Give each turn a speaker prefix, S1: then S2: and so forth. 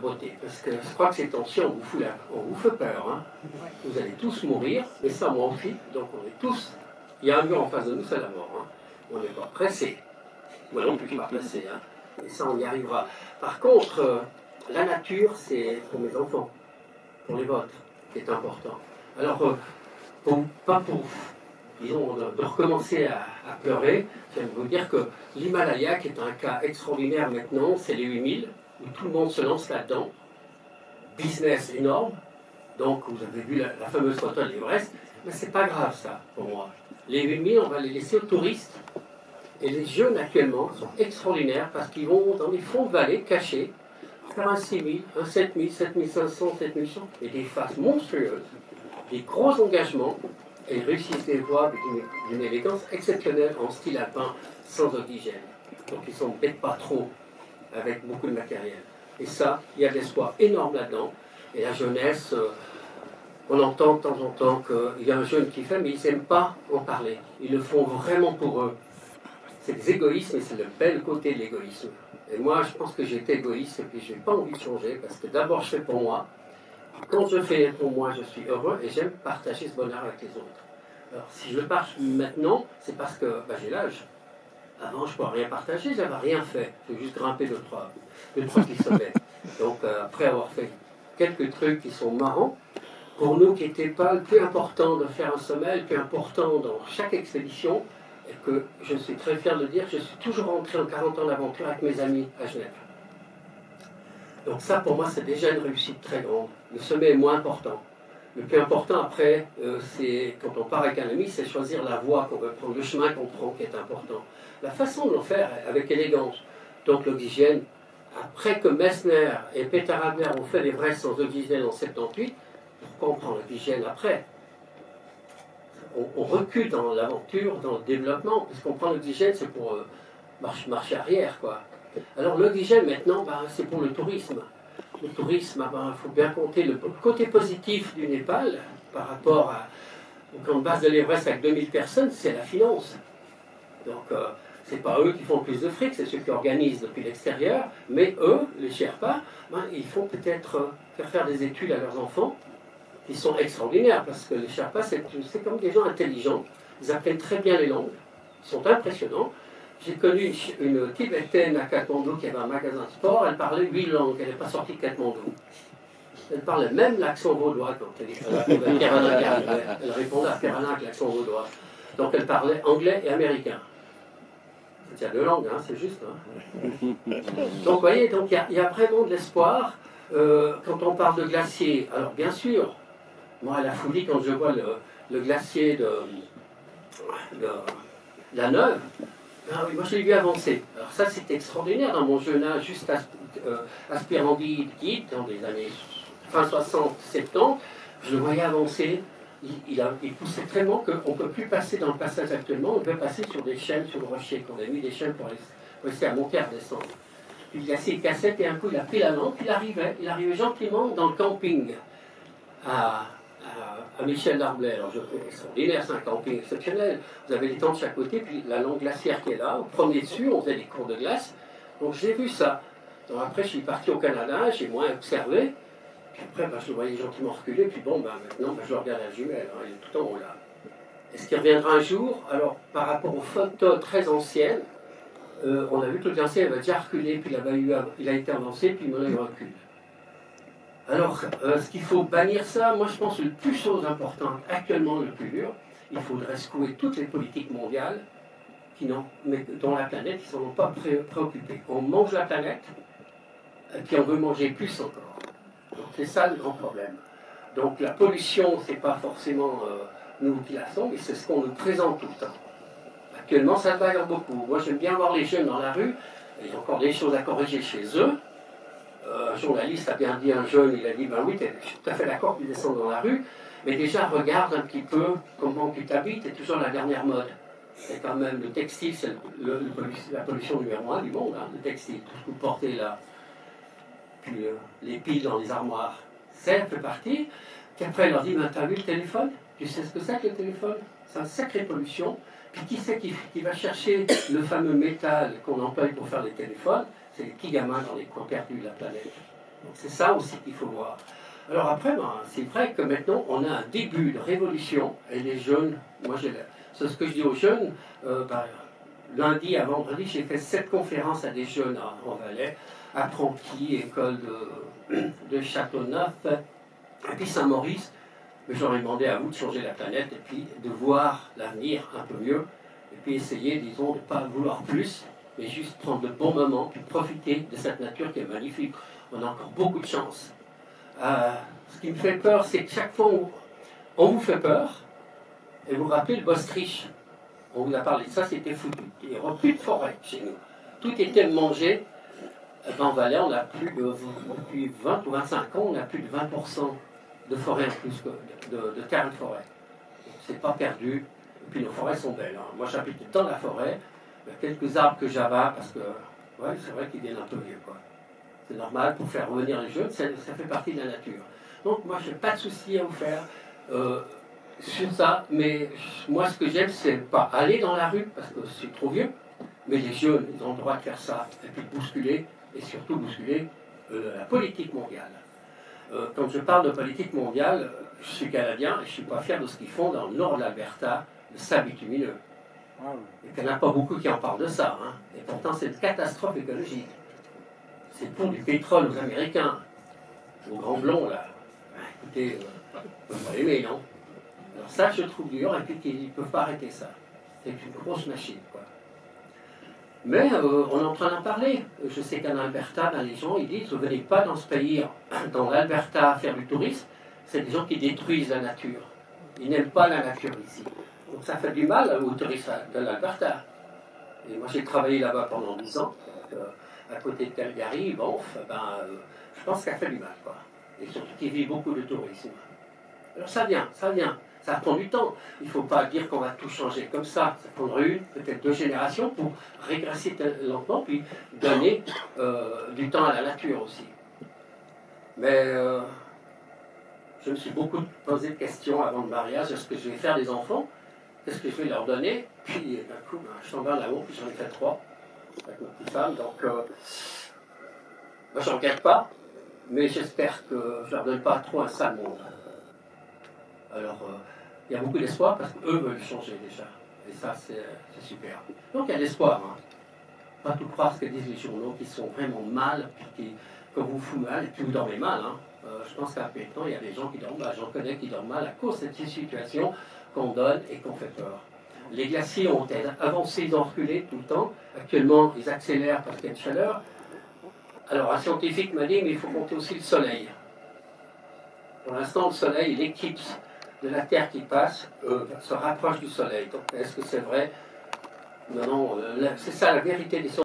S1: beauté. Parce que je crois que ces tensions, on vous fait peur. Hein. Vous allez tous mourir, mais ça, moi aussi. Donc on est tous. Il y a un mur en face de nous, c'est la mort. Hein. On n'est pas pressé. Moi non plus, je ne suis pas pressé. Hein. Et ça, on y arrivera. Par contre, la nature, c'est pour mes enfants, pour les vôtres, qui est important. Alors, pas pour, disons, de recommencer à pleurer, j'aime vous dire que l'Himalaya, qui est un cas extraordinaire maintenant, c'est les 8000, où tout le monde se lance là-dedans. Business énorme. Donc, vous avez vu la fameuse photo de l'Everest, mais c'est pas grave, ça, pour moi. Les 8000, on va les laisser aux touristes. Et les jeunes, actuellement, sont extraordinaires parce qu'ils vont dans les fonds de vallée cachés, faire un 6000, un 7000, 7500, 7100, et des faces monstrueuses, des gros engagements, et ils réussissent des voies d'une élégance exceptionnelle en style alpin, sans oxygène. Donc ils ne s'embêtent pas trop avec beaucoup de matériel. Et ça, il y a de l'espoir énorme là-dedans. Et la jeunesse, on entend de temps en temps qu'il y a un jeune qui fait, mais ils n'aiment pas en parler. Ils le font vraiment pour eux. C'est des égoïsmes et c'est le bel côté de l'égoïsme. Et moi, je pense que j'étais égoïste et puis je n'ai pas envie de changer parce que d'abord, je fais pour moi. Quand je fais pour moi, je suis heureux et j'aime partager ce bonheur avec les autres. Alors, si je le partage maintenant, c'est parce que j'ai l'âge. Avant, je ne pourrais rien partager, je n'avais rien fait. J'ai juste grimpé deux, trois petits sommets. Donc, après avoir fait quelques trucs qui sont marrants, pour nous qui n'était pas le plus important de faire un sommet, le plus important dans chaque expédition, et que je suis très fier de dire, je suis toujours rentré en 40 ans d'aventure avec mes amis à Genève. Donc ça, pour moi, c'est déjà une réussite très grande. Le sommet est moins important. Le plus important, après, c'est quand on part avec un ami, c'est choisir la voie qu'on veut prendre, le chemin qu'on prend qui est important. La façon de le faire avec élégance. Donc l'oxygène, après que Messner et Peter Adler ont fait l'Everest sans oxygène en 78, pourquoi on prend l'oxygène après ? On recule dans l'aventure, dans le développement, puisqu'on prend l'oxygène, c'est pour marcher arrière, quoi. Alors l'oxygène, maintenant, c'est pour le tourisme. Le tourisme, il faut bien compter le côté positif du Népal par rapport à une grande base de l'Everest avec 2000 personnes, c'est la finance. Donc, c'est pas eux qui font le plus de fric, c'est ceux qui organisent depuis l'extérieur, mais eux, les Sherpas, ils font peut-être faire des études à leurs enfants, qui sont extraordinaires, parce que les Sherpas, c'est comme des gens intelligents, ils apprennent très bien les langues, ils sont impressionnants. J'ai connu une Tibétaine à Katmandou qui avait un magasin de sport, elle parlait 8 langues, elle n'est pas sortie de Katmandou. Elle parlait même l'accent vaudois quand elle elle répondait à Peralin avec l'accent vaudois. Donc elle parlait anglais et américain. Il y a deux langues, hein, c'est juste. Hein. Donc vous voyez, il y a vraiment de l'espoir. Quand on parle de glacier, alors bien sûr, moi à la folie, quand je vois le glacier de la Neuve, oui, moi je l'ai vu avancer. Alors ça c'est extraordinaire dans mon jeune âge, juste aspirant guide dans les années fin 60, 70, je le voyais avancer. Il poussait tellement qu'on ne peut plus passer dans le passage actuellement, on peut passer sur des chaînes, sur le rocher, qu'on a mis des chaînes pour essayer à monter, à descendre. Puis il cassait les cassettes et un coup il a pris la lampe, il arrivait gentiment dans le camping à Michel Darblay. Alors c'est extraordinaire, c'est un camping exceptionnel. Vous avez les tentes de chaque côté, puis la langue glaciaire qui est là, vous prenez dessus, on faisait des cours de glace. Donc j'ai vu ça. Donc après je suis parti au Canada, j'ai moins observé. Puis après, je le voyais gentiment reculer, puis maintenant, je le regarde à la jumelle, il est tout en haut là. Est-ce qu'il reviendra un jour? Alors, par rapport aux photos très anciennes, on a vu que le glacier avait déjà reculé, puis il a été avancé, puis maintenant il recule. Alors, est-ce qu'il faut bannir ça? Moi, je pense que le plus chose importante, actuellement le plus dur, il faudrait secouer toutes les politiques mondiales mais dont la planète, ils ne sont pas préoccupés. On mange la planète, et puis on veut manger plus encore. Donc c'est ça le grand problème. Donc la pollution, c'est pas forcément nous qui la sommes, mais c'est ce qu'on nous présente tout le temps. Actuellement, ça se bagarre beaucoup. Moi, j'aime bien voir les jeunes dans la rue. Il y a encore des choses à corriger chez eux. Un journaliste a bien dit à un jeune, il a dit, oui, je suis tout à fait d'accord qu'ils descendent dans la rue, mais déjà, regarde un petit peu comment tu t'habilles, c'est toujours la dernière mode. C'est quand même le textile, c'est la pollution numéro 1 du monde, hein, le textile. Tout ce que vous portez là. Puis les piles dans les armoires, ça fait partie. Puis après, elle leur dit, t'as vu le téléphone? Tu sais ce que c'est que le téléphone? C'est une sacrée pollution. Puis qui c'est qui va chercher le fameux métal qu'on emploie pour faire les téléphones? C'est les petits gamins dans les coins perdus de la planète. Donc c'est ça aussi qu'il faut voir. Alors après, ben, c'est vrai que maintenant, on a un début de révolution, et les jeunes, moi c'est ce que je dis aux jeunes, lundi à vendredi, j'ai fait 7 conférences à des jeunes en Valais, apprentis, école de Châteauneuf, et puis Saint-Maurice. Mais j'aurais demandé à vous de changer la planète et puis de voir l'avenir un peu mieux, et puis essayer, disons, de ne pas vouloir plus, mais juste prendre le bon moment, puis profiter de cette nature qui est magnifique. On a encore beaucoup de chance. Ce qui me fait peur, c'est que chaque fois on vous fait peur, et vous vous rappelez le Bostrijch, on vous a parlé de ça, c'était foutu. Il n'y aura plus de forêt chez nous. Tout était mangé. En Valais, on a plus depuis 20 ou 25 ans, on a plus de 20% de forêt en plus que de terrain de forêt. C'est pas perdu. Et puis nos forêts sont belles. Hein. Moi j'habite dans la forêt, il y a quelques arbres que j'abats parce que ouais, c'est vrai qu'ils viennent un peu vieux. C'est normal pour faire revenir les jeunes, ça fait partie de la nature. Donc moi je n'ai pas de souci à vous faire sur ça, mais moi ce que j'aime c'est pas aller dans la rue parce que c'est trop vieux, mais les jeunes ils ont le droit de faire ça et puis de bousculer, et surtout bousculer la politique mondiale. Quand je parle de politique mondiale, je suis canadien et je ne suis pas fier de ce qu'ils font dans le nord de l'Alberta, le sable bitumineux. Et qu'il n'y en a pas beaucoup qui en parlent de ça. Hein. Et pourtant, c'est une catastrophe écologique. C'est pour du pétrole aux Américains, aux grands blonds, là. Écoutez, vous ne pas aimer, non? Alors ça, je trouve dur, et puis qu'ils ne peuvent pas arrêter ça. C'est une grosse machine, quoi. Mais on est en train d'en parler. Je sais qu'en Alberta, les gens, ils disent, vous ne venez pas dans ce pays, dans l'Alberta, faire du tourisme. C'est des gens qui détruisent la nature. Ils n'aiment pas la nature ici. Donc ça fait du mal aux touristes de l'Alberta. Et moi, j'ai travaillé là-bas pendant 10 ans, à côté de Calgary, Banff, je pense que ça fait du mal, quoi. Et surtout qu'il vit beaucoup de tourisme. Alors ça vient. Ça prend du temps. Il ne faut pas dire qu'on va tout changer comme ça. Ça prendra peut-être 2 générations pour régresser lentement, puis donner du temps à la nature aussi. Mais je me suis beaucoup posé de questions avant le mariage. Est-ce que je vais faire des enfants? Qu'est-ce que je vais leur donner? Puis d'un coup, je tombe en amour, puis j'en ai fait 3 avec ma petite femme. Donc, moi, je ne regrette pas, mais j'espère que je ne leur donne pas trop un sale monde. Alors, il y a beaucoup d'espoir parce qu'eux veulent changer déjà. Et ça, c'est super. Donc, il y a de l'espoir. Hein. Pas tout croire ce que disent les journaux qui sont vraiment mal, puis qui vous foutent mal, et puis vous dormez mal. Hein. Je pense qu'à maintenant, il y a des gens qui dorment mal. J'en connais qui dorment mal à cause de cette situation qu'on donne et qu'on fait peur. Les glaciers ont avancé, ils ont reculé tout le temps. Actuellement, ils accélèrent parce qu'il y a de chaleur. Alors, un scientifique m'a dit, mais il faut compter aussi le soleil. Pour l'instant, le soleil, l'éclipse de la Terre qui passe se rapproche du soleil. Donc, est-ce que c'est vrai? Non, c'est ça la vérité des scientifiques.